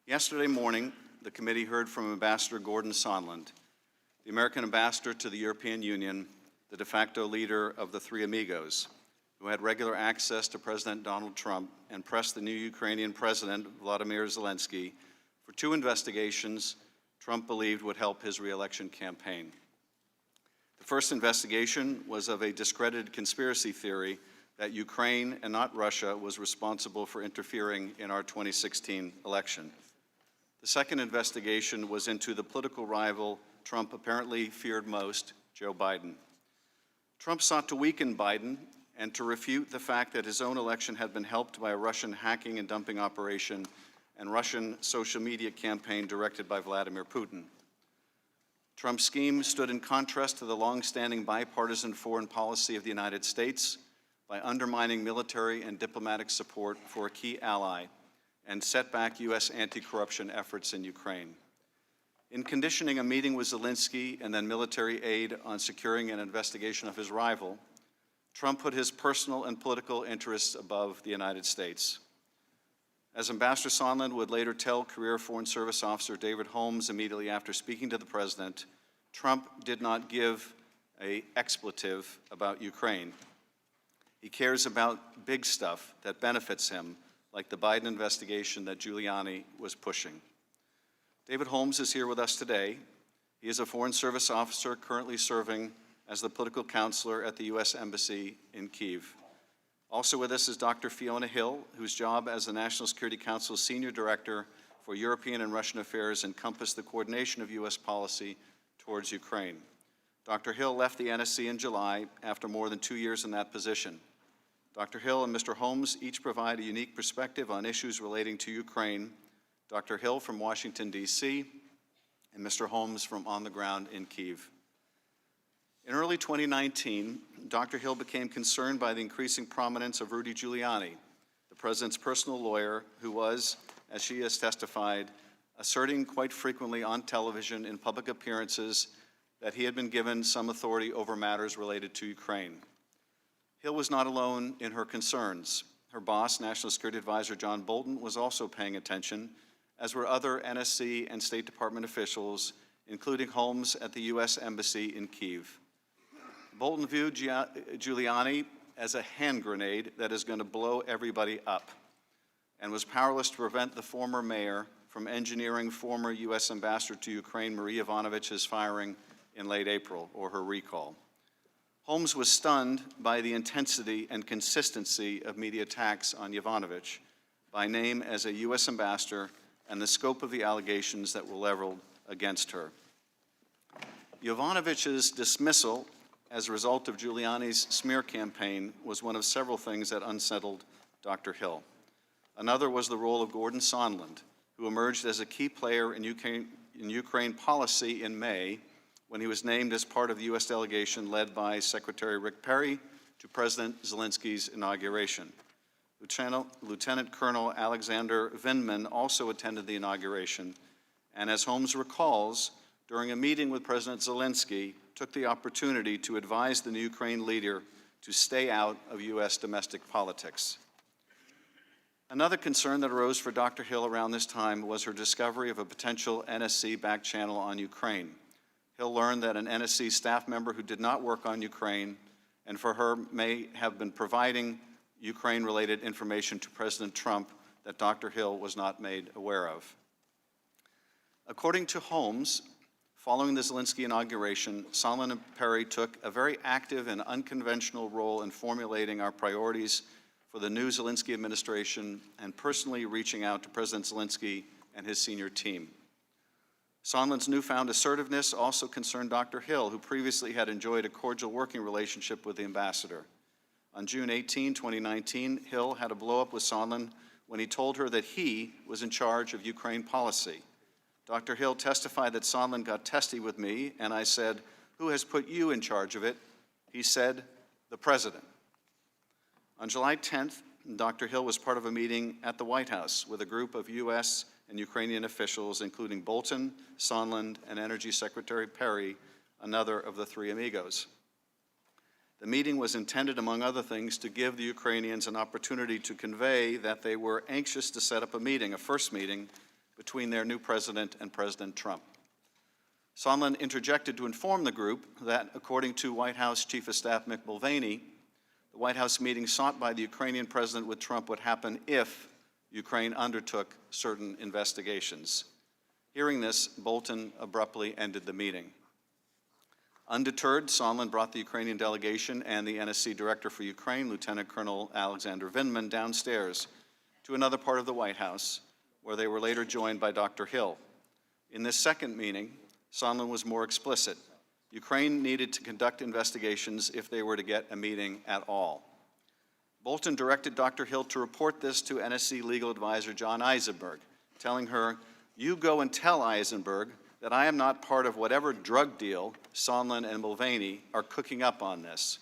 Yesterday morning, the committee heard from Ambassador Gordon Sondland, the American ambassador to the European Union, the de facto leader of the Three Amigos, who had regular access to President Donald Trump and pressed the new Ukrainian President, Vladimir Zelensky, for two investigations Trump believed would help his re-election campaign. The first investigation was of a discredited conspiracy theory that Ukraine and not Russia was responsible for interfering in our 2016 election. The second investigation was into the political rival Trump apparently feared most, Joe Biden. Trump sought to weaken Biden and to refute the fact that his own election had been helped by a Russian hacking and dumping operation and Russian social media campaign directed by Vladimir Putin. Trump's scheme stood in contrast to the long-standing bipartisan foreign policy of the United States by undermining military and diplomatic support for a key ally and set back U.S. anti-corruption efforts in Ukraine. In conditioning a meeting with Zelensky and then military aid on securing an investigation of his rival, Trump put his personal and political interests above the United States. As Ambassador Sondland would later tell career Foreign Service Officer David Holmes immediately after speaking to the President, Trump did not give an expletive about Ukraine. He cares about big stuff that benefits him, like the Biden investigation that Giuliani was pushing. David Holmes is here with us today. He is a Foreign Service officer currently serving as the political counselor at the U.S. Embassy in Kyiv. Also with us is Dr. Fiona Hill, whose job as the National Security Council's Senior Director for European and Russian Affairs encompassed the coordination of U.S. policy towards Ukraine. Dr. Hill left the NSC in July after more than 2 years in that position. Dr. Hill and Mr. Holmes each provide a unique perspective on issues relating to Ukraine. Dr. Hill from Washington, D.C., and Mr. Holmes from on the ground in Kyiv. In early 2019, Dr. Hill became concerned by the increasing prominence of Rudy Giuliani, the president's personal lawyer, who was, as she has testified, asserting quite frequently on television in public appearances that he had been given some authority over matters related to Ukraine. Hill was not alone in her concerns. Her boss, National Security Advisor John Bolton, was also paying attention, as were other NSC and State Department officials, including Holmes at the U.S. Embassy in Kyiv. Bolton viewed Giuliani as a hand grenade that is going to blow everybody up, and was powerless to prevent the former mayor from engineering former U.S. Ambassador to Ukraine Marie Yovanovitch's firing in late April, or her recall. Holmes was stunned by the intensity and consistency of media attacks on Yovanovitch, by name as a U.S. ambassador, and the scope of the allegations that were leveled against her. Yovanovitch's dismissal as a result of Giuliani's smear campaign was one of several things that unsettled Dr. Hill. Another was the role of Gordon Sondland, who emerged as a key player in Ukraine policy in May, when he was named as part of the U.S. delegation led by Secretary Rick Perry to President Zelensky's inauguration. Lieutenant Colonel Alexander Vindman also attended the inauguration, and as Holmes recalls, during a meeting with President Zelensky, took the opportunity to advise the new Ukraine leader to stay out of U.S. domestic politics. Another concern that arose for Dr. Hill around this time was her discovery of a potential NSC back channel on Ukraine. Hill learned that an NSC staff member who did not work on Ukraine and for her may have been providing Ukraine-related information to President Trump that Dr. Hill was not made aware of. According to Holmes, following the Zelensky inauguration, Sondland and Perry took a very active and unconventional role in formulating our priorities for the new Zelensky administration and personally reaching out to President Zelensky and his senior team. Sondland's newfound assertiveness also concerned Dr. Hill, who previously had enjoyed a cordial working relationship with the ambassador. On June 18, 2019, Hill had a blow-up with Sondland when he told her that he was in charge of Ukraine policy. Dr. Hill testified that Sondland got testy with me, and I said, "Who has put you in charge of it?" He said, "The President." On July 10th, Dr. Hill was part of a meeting at the White House with a group of U.S. and Ukrainian officials, including Bolton, Sondland, and Energy Secretary Perry, another of the Three Amigos. The meeting was intended, among other things, to give the Ukrainians an opportunity to convey that they were anxious to set up a meeting, a first meeting, between their new president and President Trump. Sondland interjected to inform the group that, according to White House Chief of Staff Mick Mulvaney, the White House meeting sought by the Ukrainian president with Trump would happen if Ukraine undertook certain investigations. Hearing this, Bolton abruptly ended the meeting. Undeterred, Sondland brought the Ukrainian delegation and the NSC Director for Ukraine, Lieutenant Colonel Alexander Vindman, downstairs to another part of the White House, where they were later joined by Dr. Hill. In this second meeting, Sondland was more explicit. Ukraine needed to conduct investigations if they were to get a meeting at all. Bolton directed Dr. Hill to report this to NSC legal advisor John Eisenberg, telling her, "You go and tell Eisenberg that I am not part of whatever drug deal Sondland and Mulvaney are cooking up on this,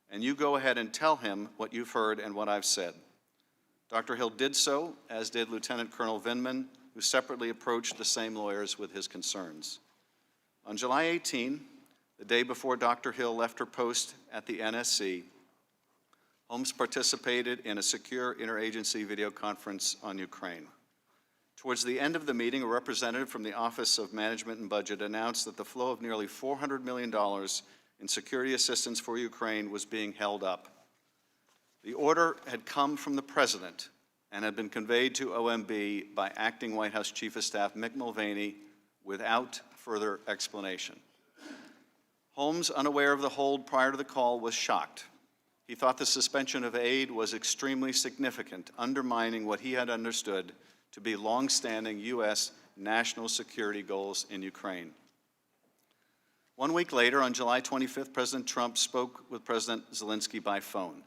and you go ahead and tell him what you've heard and what I've said." Dr. Hill did so, as did Lieutenant Colonel Vindman, who separately approached the same lawyers with his concerns. On July 18, the day before Dr. Hill left her post at the NSC, Holmes participated in a secure interagency video conference on Ukraine. Towards the end of the meeting, a representative from the Office of Management and Budget announced that the flow of nearly $400 million in security assistance for Ukraine was being held up. The order had come from the President and had been conveyed to OMB by Acting White House Chief of Staff Mick Mulvaney without further explanation. Holmes, unaware of the hold prior to the call, was shocked. He thought the suspension of aid was extremely significant, undermining what he had understood to be long-standing U.S. national security goals in Ukraine. 1 week later, on July 25th, President Trump spoke with President Zelensky by phone.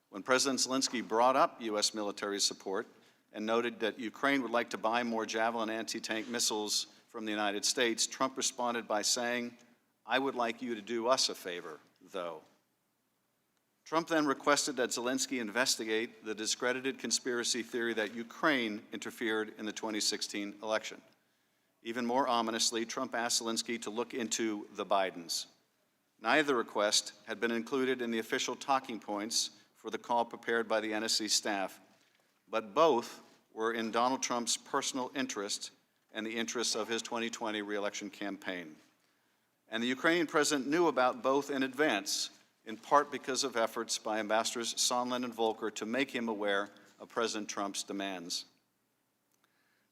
When President Zelensky brought up U.S. military support and noted that Ukraine would like to buy more Javelin anti-tank missiles from the United States, Trump responded by saying, "I would like you to do us a favor, though." Trump then requested that Zelensky investigate the discredited conspiracy theory that Ukraine interfered in the 2016 election. Even more ominously, Trump asked Zelensky to look into the Bidens. Neither request had been included in the official talking points for the call prepared by the NSC staff, but both were in Donald Trump's personal interest and the interests of his 2020 re-election campaign. And the Ukrainian president knew about both in advance, in part because of efforts by Ambassadors Sondland and Volker to make him aware of President Trump's demands.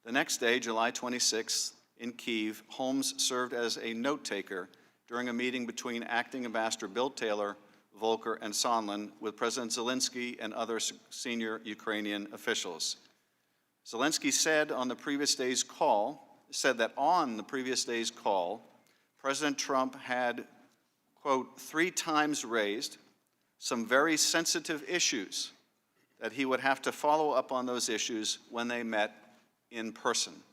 The next day, July 26th, in Kyiv, Holmes served as a note-taker during a meeting between Acting Ambassador Bill Taylor, Volker, and Sondland with President Zelensky and other senior Ukrainian officials. Zelensky said that on the previous day's call, President Trump had, quote, 3 times raised some very sensitive issues that he would have to follow up on those issues when they met in person.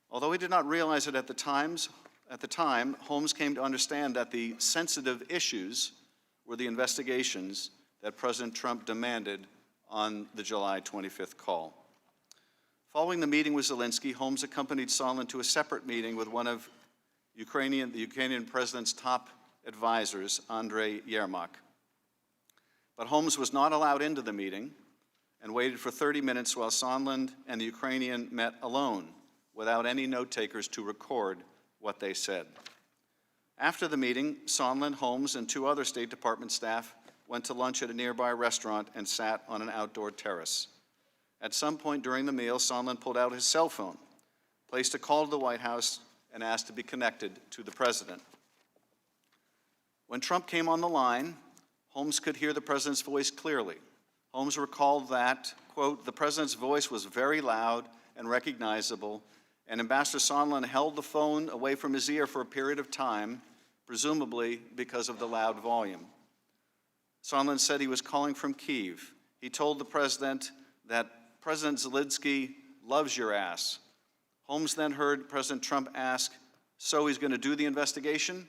Although he did not realize it at the time, Holmes came to understand that the sensitive issues were the investigations that President Trump demanded on the July 25th call. Following the meeting with Zelensky, Holmes accompanied Sondland to a separate meeting with one of the Ukrainian president's top advisors, Andrei Yermak. But Holmes was not allowed into the meeting and waited for 30 minutes while Sondland and the Ukrainian met alone, without any note-takers to record what they said. After the meeting, Sondland, Holmes, and 2 other State Department staff went to lunch at a nearby restaurant and sat on an outdoor terrace. At some point during the meal, Sondland pulled out his cell phone, placed a call to the White House, and asked to be connected to the president. When Trump came on the line, Holmes could hear the president's voice clearly. Holmes recalled that, quote, "the president's voice was very loud and recognizable, and Ambassador Sondland held the phone away from his ear for a period of time, presumably because of the loud volume." Sondland said he was calling from Kyiv. He told the president that President Zelensky loves your ass. Holmes then heard President Trump ask, "So he's going to do the investigation?"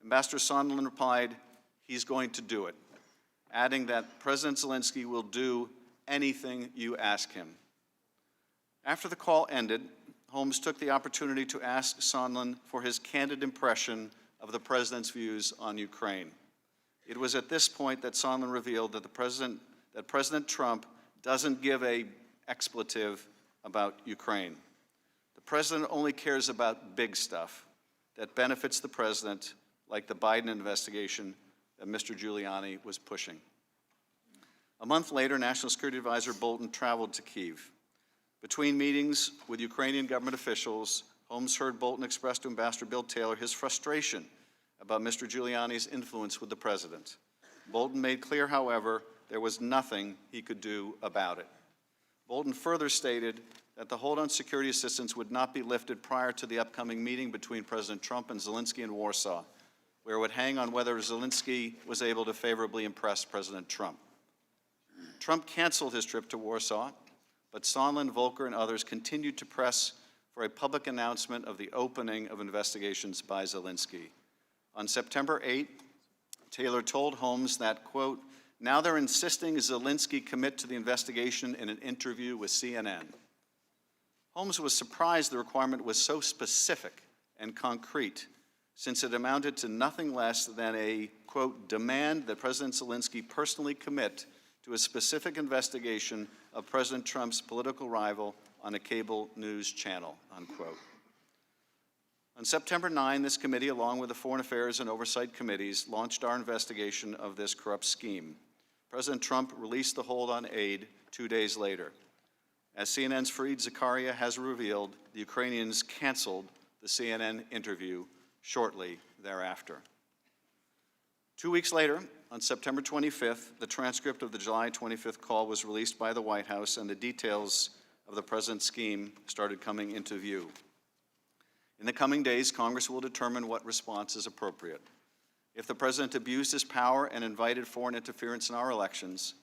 Ambassador Sondland replied, "He's going to do it," adding that President Zelensky will do anything you ask him. After the call ended, Holmes took the opportunity to ask Sondland for his candid impression of the president's views on Ukraine. It was at this point that Sondland revealed that President Trump doesn't give an expletive about Ukraine. president only cares about big stuff that benefits the president, like the Biden investigation that Mr. Giuliani was pushing. A month later, National Security Advisor Bolton traveled to Kyiv. Between meetings with Ukrainian government officials, Holmes heard Bolton express to Ambassador Bill Taylor his frustration about Mr. Giuliani's influence with the president. Bolton made clear, however, there was nothing he could do about it. Bolton further stated that the hold on security assistance would not be lifted prior to the upcoming meeting between President Trump and Zelensky in Warsaw, where it would hang on whether Zelensky was able to favorably impress President Trump. Trump canceled his trip to Warsaw, but Sondland, Volker, and others continued to press for a public announcement of the opening of investigations by Zelensky. On September 8, Taylor told Holmes that, quote, now they're insisting Zelensky commit to the investigation in an interview with CNN. Holmes was surprised the requirement was so specific and concrete, since it amounted to nothing less than a, quote, demand that President Zelensky personally commit to a specific investigation of President Trump's political rival on a cable news channel, unquote. On September 9, this committee, along with the Foreign Affairs and Oversight Committees, launched our investigation of this corrupt scheme. President Trump released the hold on aid 2 days later. As CNN's Fareed Zakaria has revealed, the Ukrainians canceled the CNN interview shortly thereafter. 2 weeks later, on September 25th, the transcript of the July 25th call was released by the White House, and the details of the president's scheme started coming into view. In the coming days, Congress will determine what response is appropriate. If the president abused his power and invited foreign interference in our elections,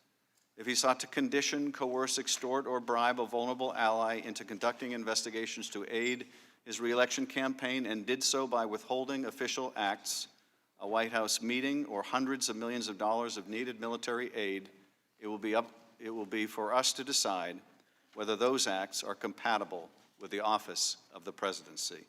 if he sought to condition, coerce, extort, or bribe a vulnerable ally into conducting investigations to aid his re-election campaign and did so by withholding official acts, a White House meeting, or hundreds of millions of dollars of needed military aid, it will be for us to decide whether those acts are compatible with the office of the presidency.